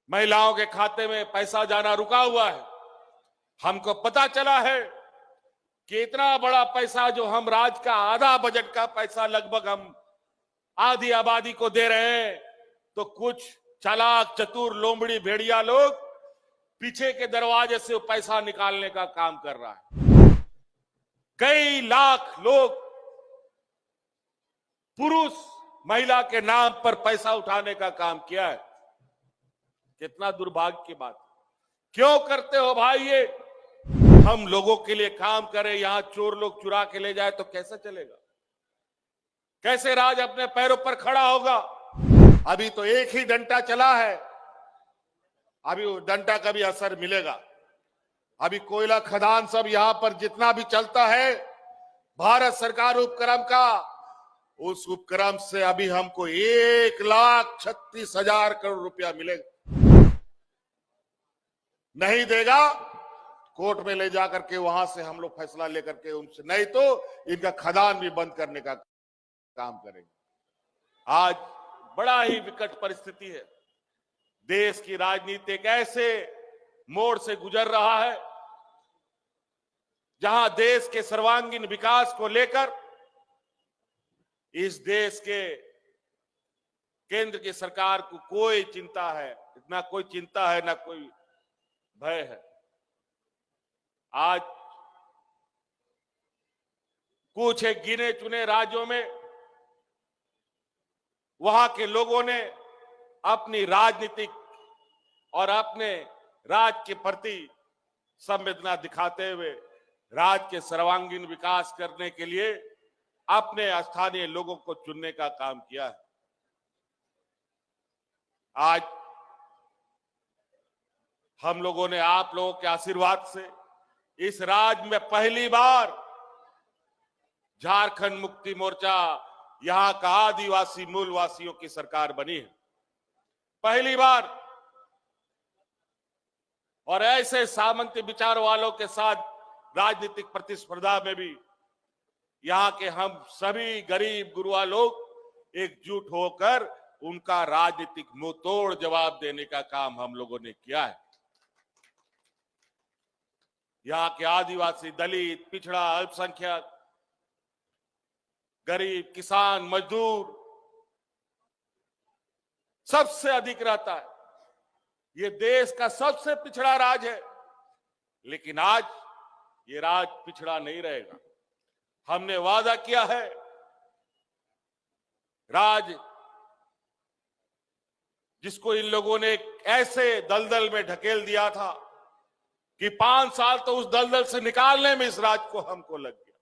महिलाओं के खाते में पैसा जाना रुका हुआ है। हमको पता चला है कि इतना बड़ा पैसा जो हम राज्य का आधा बजट का पैसा लगभग हम आधी आबादी को दे रहे हैं, तो कुछ चालाक चतुर लोमड़ी भेड़िया लोग पीछे के दरवाजे से पैसा निकालने का काम कर रहा है। कई लाख लोग पुरुष महिला के नाम पर पैसा उठाने का काम किया है। कितना दुर्भाग्य की बात। क्यों करते हो भाई ये? हम लोगों के लिए काम करें, यहां चोर लोग चुरा के ले जाए तो कैसे चलेगा? कैसे राज अपने पैरों पर खड़ा होगा? अभी तो एक ही डंडा चला है, अभी वो डंडा का भी असर मिलेगा। अभी कोयला खदान सब यहां पर जितना भी चलता है भारत सरकार उपक्रम का, उस उपक्रम से अभी हमको 1,36,000 करोड़ रुपया मिलेगा। नहीं देगा, कोर्ट में ले जाकर के वहां से हम लोग फैसला लेकर के उनसे, नहीं तो इनका खदान भी बंद करने का काम करेंगे। आज बड़ा ही विकट परिस्थिति है। देश की राजनीति एक ऐसे मोड़ से गुजर रहा है जहां देश के सर्वांगीण विकास को लेकर इस देश के केंद्र की सरकार को कोई चिंता है, ना कोई चिंता है, ना कोई भय है। आज कुछ एक गिने चुने राज्यों में वहां के लोगों ने अपनी राजनीतिक और अपने राज्य के प्रति संवेदना दिखाते हुए राज्य के सर्वांगीण विकास करने के लिए अपने स्थानीय लोगों को चुनने का काम किया है। आज हम लोगों ने आप लोगों के आशीर्वाद से इस राज्य में पहली बार झारखंड मुक्ति मोर्चा, यहां का आदिवासी मूलवासियों की सरकार बनी है, पहली बार। और ऐसे सामंती विचार वालों के साथ राजनीतिक प्रतिस्पर्धा में भी यहां के हम सभी गरीब गुरुआ लोग एकजुट होकर उनका राजनीतिक मुंह तोड़ जवाब देने का काम हम लोगों ने किया है। यहां के आदिवासी, दलित, पिछड़ा, अल्पसंख्यक, गरीब, किसान, मजदूर सबसे अधिक रहता है। ये देश का सबसे पिछड़ा राज्य है, लेकिन आज ये राज्य पिछड़ा नहीं रहेगा। हमने वादा किया है, राज्य जिसको इन लोगों ने ऐसे दलदल में ढकेल दिया था कि 5 साल तो उस दलदल से निकालने में इस राज्य को हमको लग गया।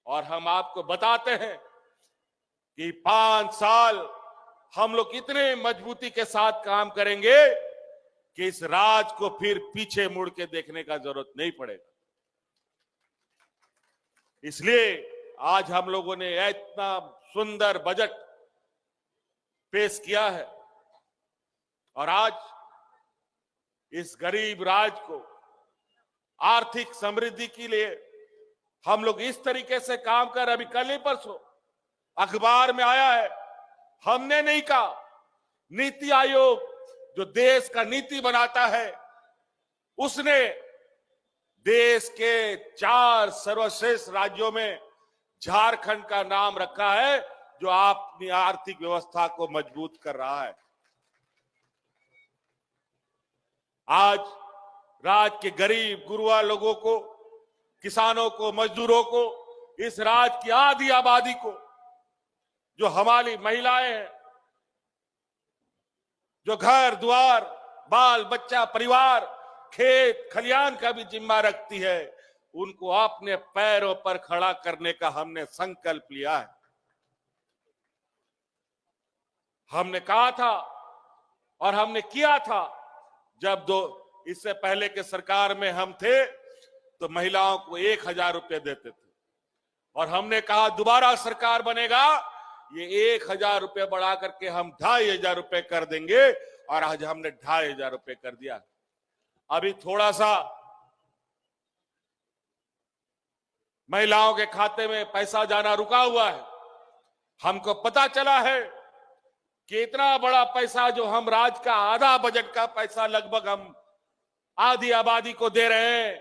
और हम आपको बताते हैं कि 5 साल हम लोग इतने मजबूती के साथ काम करेंगे कि इस राज्य को फिर पीछे मुड़ के देखने का जरूरत नहीं पड़ेगा। इसलिए आज हम लोगों ने इतना सुंदर बजट पेश किया है और आज इस गरीब राज्य को आर्थिक समृद्धि के लिए हम लोग इस तरीके से काम कर, अभी कल ही परसों अखबार में आया है, हमने नहीं कहा, नीति आयोग जो देश का नीति बनाता है उसने देश के 4 सर्वश्रेष्ठ राज्यों में झारखंड का नाम रखा है, जो अपनी आर्थिक व्यवस्था को मजबूत कर रहा है। आज राज्य के गरीब गुरुआ लोगों को, किसानों को, मजदूरों को, इस राज्य की आधी आबादी को, जो हमारी महिलाएं हैं, जो घर द्वार, बाल बच्चा, परिवार, खेत खलियान का भी जिम्मा रखती है, उनको अपने पैरों पर खड़ा करने का हमने संकल्प लिया है। हमने कहा था और हमने किया था, जब इससे पहले के सरकार में हम थे तो महिलाओं को 1,000 रुपए देते थे, और हमने कहा दोबारा सरकार बनेगा, ये 1,000 रुपए बढ़ा करके हम 2,500 रुपए कर देंगे, और आज हमने 2,500 रुपए कर दिया। अभी थोड़ा सा महिलाओं के खाते में पैसा जाना रुका हुआ है। हमको पता चला है कि इतना बड़ा पैसा जो हम राज्य का आधा बजट का पैसा लगभग हम आधी आबादी को दे रहे हैं,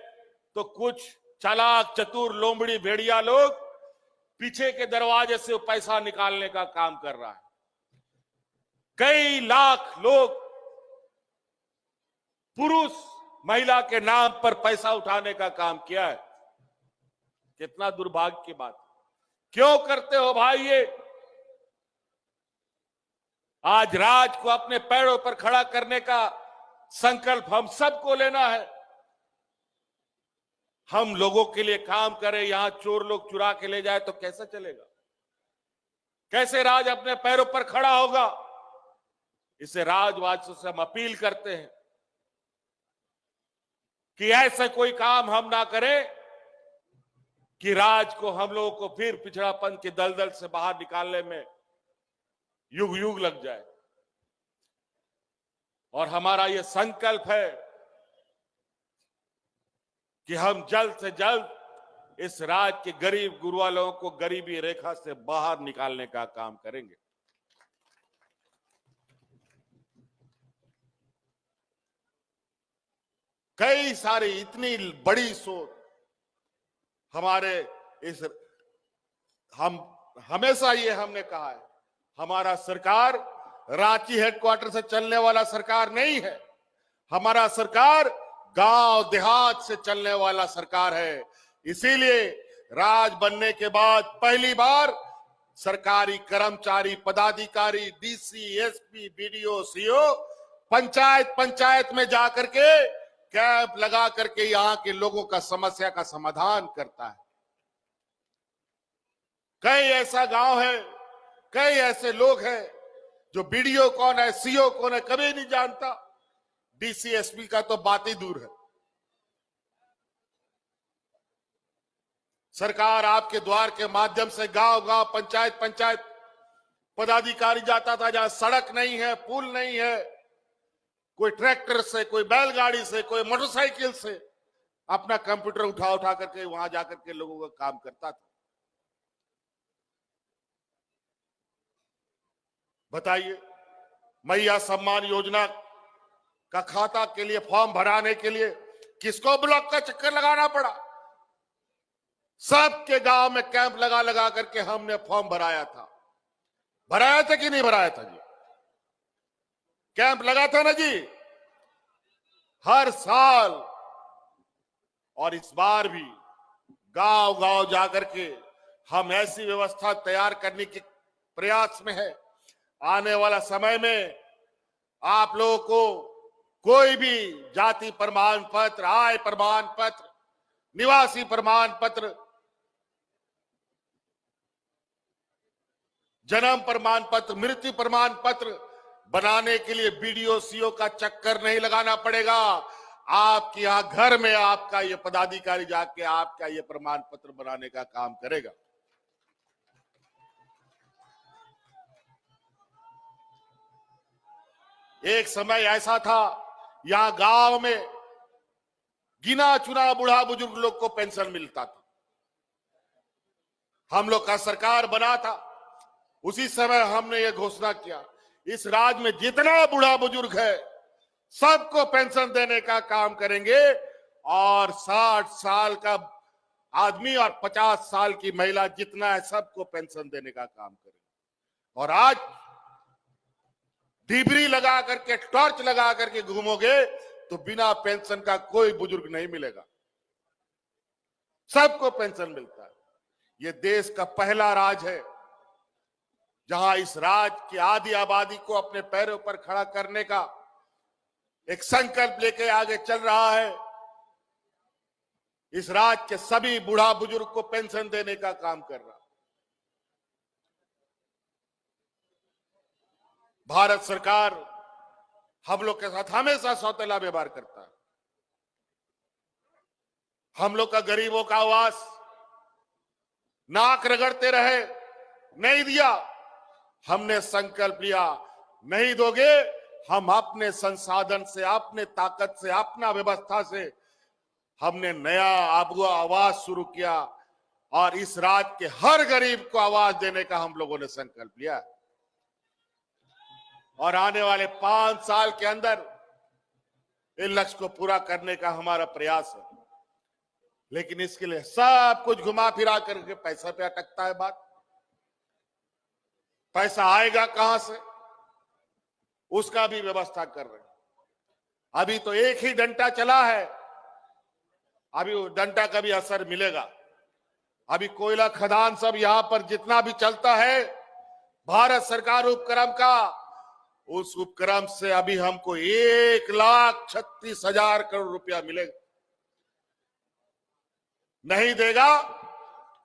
तो कुछ चालाक चतुर लोमड़ी भेड़िया लोग पीछे के दरवाजे से पैसा निकालने का काम कर रहा है। कई लाख लोग पुरुष महिला के नाम पर पैसा उठाने का काम किया है। कितना दुर्भाग्य की बात। क्यों करते हो भाई ये? आज राज्य को अपने पैरों पर खड़ा करने का संकल्प हम सबको लेना है। हम लोगों के लिए काम करें, यहां चोर लोग चुरा के ले जाए तो कैसे चलेगा? कैसे राज्य अपने पैरों पर खड़ा होगा? इसे राजवासियों से हम अपील करते हैं कि ऐसा कोई काम हम ना करें कि राज्य को, हम लोगों को फिर पिछड़ापन के दलदल से बाहर निकालने में युग युग लग जाए। और हमारा यह संकल्प है कि हम जल्द से जल्द इस राज्य के गरीब गुरबा लोगों को गरीबी रेखा से बाहर निकालने का काम करेंगे। कई सारी इतनी बड़ी सोच हमारे इस, हम हमेशा ये हमने कहा है, हमारा सरकार रांची हेडक्वार्टर से चलने वाला सरकार नहीं है। हमारा सरकार गांव देहात से चलने वाला सरकार है। इसीलिए राज बनने के बाद पहली बार सरकारी कर्मचारी, पदाधिकारी, DC, SP, BDO, CO panchayat में जाकर के कैंप लगा करके यहां के लोगों का समस्या का समाधान करता है। कई ऐसा गांव है, कई ऐसे लोग हैं जो बीडीओ कौन है, सीओ कौन है कभी नहीं जानता। डीसी, एसपी का तो बात ही दूर है। सरकार आपके द्वार के माध्यम से गांव गांव, पंचायत पदाधिकारी जाता था जहां सड़क नहीं है, पुल नहीं है, कोई ट्रैक्टर से, कोई बैलगाड़ी से, कोई मोटरसाइकिल से अपना कंप्यूटर उठा करके वहां जाकर के लोगों का काम करता था। बताइए, मैया सम्मान योजना का खाता के लिए फॉर्म भराने के लिए किसको ब्लॉक का चक्कर लगाना पड़ा? सबके गांव में कैंप लगा करके हमने फॉर्म भराया था। भराया था कि नहीं भराया था जी? कैंप लगा था ना जी, हर साल। और इस बार भी गांव जाकर के हम ऐसी व्यवस्था तैयार करने के प्रयास में है। आने वाला समय में आप लोगों को कोई भी जाति प्रमाण पत्र, आय प्रमाण पत्र, निवासी प्रमाण पत्र, जन्म प्रमाण पत्र, मृत्यु प्रमाण पत्र बनाने के लिए बीडीओ, सीओ का चक्कर नहीं लगाना पड़ेगा। आपके यहां घर में आपका ये पदाधिकारी जाके आपका ये प्रमाण पत्र बनाने का काम करेगा। एक समय ऐसा था, यहां गांव में गिना चुना बूढ़ा बुजुर्ग लोग को पेंशन मिलता था। हम लोग का सरकार बना था, उसी समय हमने ये घोषणा किया, इस राज्य में जितना बूढ़ा बुजुर्ग है सबको पेंशन देने का काम करेंगे। और 60 साल का आदमी और 50 साल की महिला जितना है सबको पेंशन देने का काम करेंगे। और आज डिबरी लगा करके, टॉर्च लगा करके घूमोगे तो बिना पेंशन का कोई बुजुर्ग नहीं मिलेगा, सबको पेंशन मिलता है। ये देश का पहला राज्य है जहां इस राज्य की आधी आबादी को अपने पैरों पर खड़ा करने का एक संकल्प लेके आगे चल रहा है। इस राज्य के सभी बूढ़ा बुजुर्ग को पेंशन देने का काम कर रहा है। भारत सरकार हम लोग के साथ हमेशा सौतेला व्यवहार करता है। हम लोग का गरीबों का आवास नाक रगड़ते रहे, नहीं दिया। हमने संकल्प लिया, नहीं दोगे, हम अपने संसाधन से, अपने ताकत से, अपना व्यवस्था से हमने नया आवाज शुरू किया और इस राज्य के हर गरीब को आवाज देने का हम लोगों ने संकल्प लिया। और आने वाले 5 साल के अंदर इन लक्ष्य को पूरा करने का हमारा प्रयास है। लेकिन इसके लिए सब कुछ घुमा फिरा करके पैसा पे अटकता है बात। पैसा आएगा कहां से, उसका भी व्यवस्था कर रहे हैं। अभी तो एक ही डंडा चला है, अभी वो डंडा का भी असर मिलेगा। अभी कोयला खदान सब यहां पर जितना भी चलता है भारत सरकार उपक्रम का, उस उपक्रम से अभी हमको 1,36,000 करोड़ रुपया मिलेगा। नहीं देगा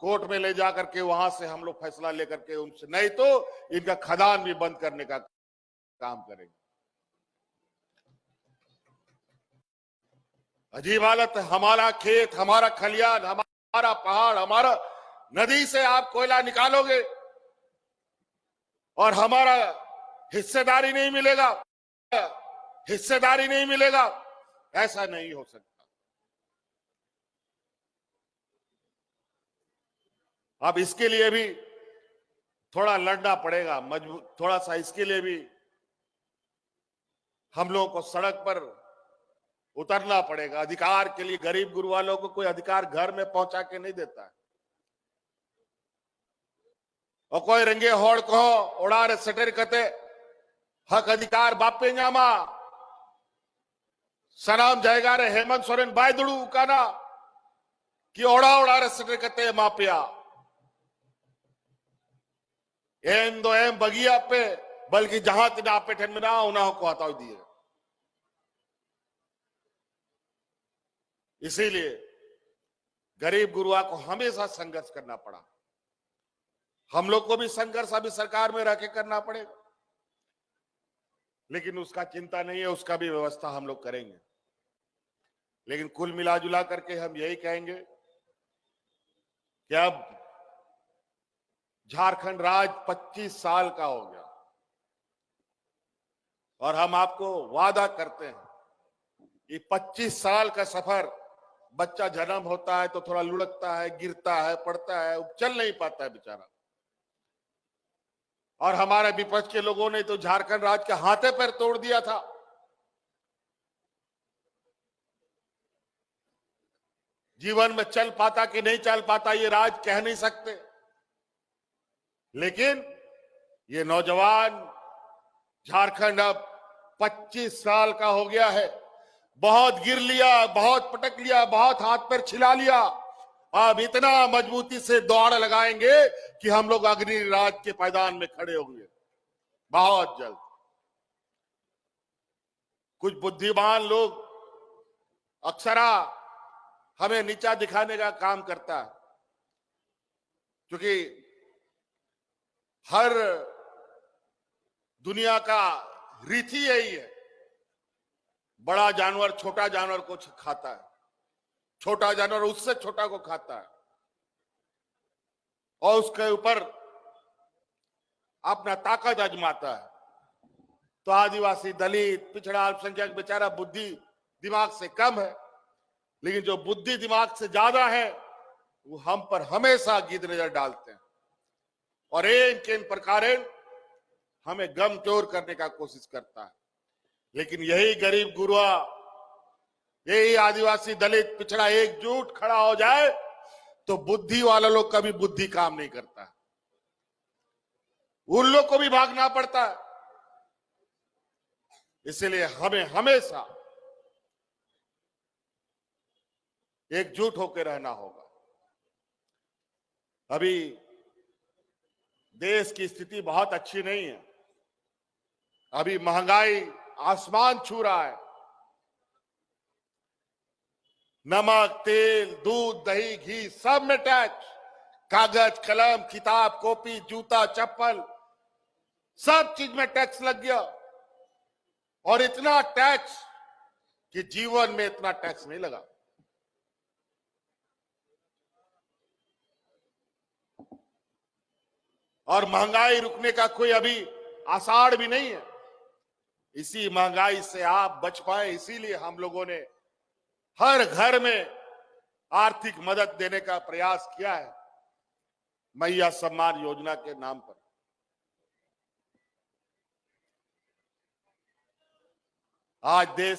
कोर्ट में ले जाकर के वहां से हम लोग फैसला लेकर के उनसे, नहीं तो इनका खदान भी बंद करने का काम करेंगे। अजीब हालत है। हमारा खेत, हमारा खलियान, हमारा पहाड़, हमारा नदी से आप कोयला निकालोगे और हमारा हिस्सेदारी नहीं मिलेगा, हिस्सेदारी नहीं मिलेगा, ऐसा नहीं हो सकता। अब इसके लिए भी थोड़ा लड़ना पड़ेगा, मजबूत थोड़ा सा इसके लिए भी हम लोगों को सड़क पर उतरना पड़ेगा। अधिकार के लिए गरीब गुरु वालों को कोई अधिकार घर में पहुंचा के नहीं देता है, और कोई रंगे होड़ को उड़ारे सटेर कते हक अधिकार बापे न्यामा सनाम जाएगा रे हेमंत सोरेन बायदुड़ू का ना कि ओड़ा उड़ारे सटेर कते मापिया एम दो एम बगिया पे, बल्कि जहां तीन आपे ठन में ना उन्हें को हटाओ दिए। इसीलिए गरीब गुरुआ को हमेशा संघर्ष करना पड़ा। हम लोग को भी संघर्ष अभी सरकार में रह के करना पड़ेगा, लेकिन उसका चिंता नहीं है, उसका भी व्यवस्था हम लोग करेंगे। लेकिन कुल मिलाजुला करके हम यही कहेंगे कि अब झारखंड राज्य 25 साल का हो गया, और हम आपको वादा करते हैं कि 25 साल का सफर, बच्चा जन्म होता है तो थोड़ा लुढ़कता है, गिरता है, पड़ता है, चल नहीं पाता है बेचारा, और हमारे विपक्ष के लोगों ने तो झारखंड राज्य के हाथे पैर तोड़ दिया था। जीवन में चल पाता कि नहीं चल पाता ये राज्य कह नहीं सकते, लेकिन ये नौजवान झारखंड अब 25 साल का हो गया है। बहुत गिर लिया, बहुत पटक लिया, बहुत हाथ पैर छिला लिया, अब इतना मजबूती से दौड़ लगाएंगे कि हम लोग अग्नि राज के पायदान में खड़े होंगे बहुत जल्द। कुछ बुद्धिमान लोग अक्सरा हमें नीचा दिखाने का काम करता है, क्योंकि हर दुनिया का रीति यही है, बड़ा जानवर छोटा जानवर को खाता है, छोटा जानवर उससे छोटा को खाता है, और उसके ऊपर अपना ताकत आजमाता है। तो आदिवासी, दलित, पिछड़ा, अल्पसंख्यक बेचारा बुद्धि दिमाग से कम है, लेकिन जो बुद्धि दिमाग से ज्यादा है वो हम पर हमेशा गिद्ध नजर डालते हैं, और इन के प्रकार हमें गमचोर करने का कोशिश करता है। लेकिन यही गरीब गुरुआ, यही आदिवासी, दलित, पिछड़ा एकजुट खड़ा हो जाए तो बुद्धि वाला लोग का भी बुद्धि काम नहीं करता, उन लोग को भी भागना पड़ता है। इसलिए हमें हमेशा एकजुट होकर रहना होगा। अभी देश की स्थिति बहुत अच्छी नहीं है, अभी महंगाई आसमान छू रहा है। नमक, तेल, दूध, दही, घी सब में टैक्स, कागज, कलम, किताब, कॉपी, जूता, चप्पल, सब चीज में टैक्स लग गया, और इतना टैक्स कि जीवन में इतना टैक्स नहीं लगा। और महंगाई रुकने का कोई अभी आसार भी नहीं है। इसी महंगाई से आप बच पाए, इसीलिए हम लोगों ने हर घर में आर्थिक मदद देने का प्रयास किया है, मैया सम्मान योजना के नाम पर। आज देश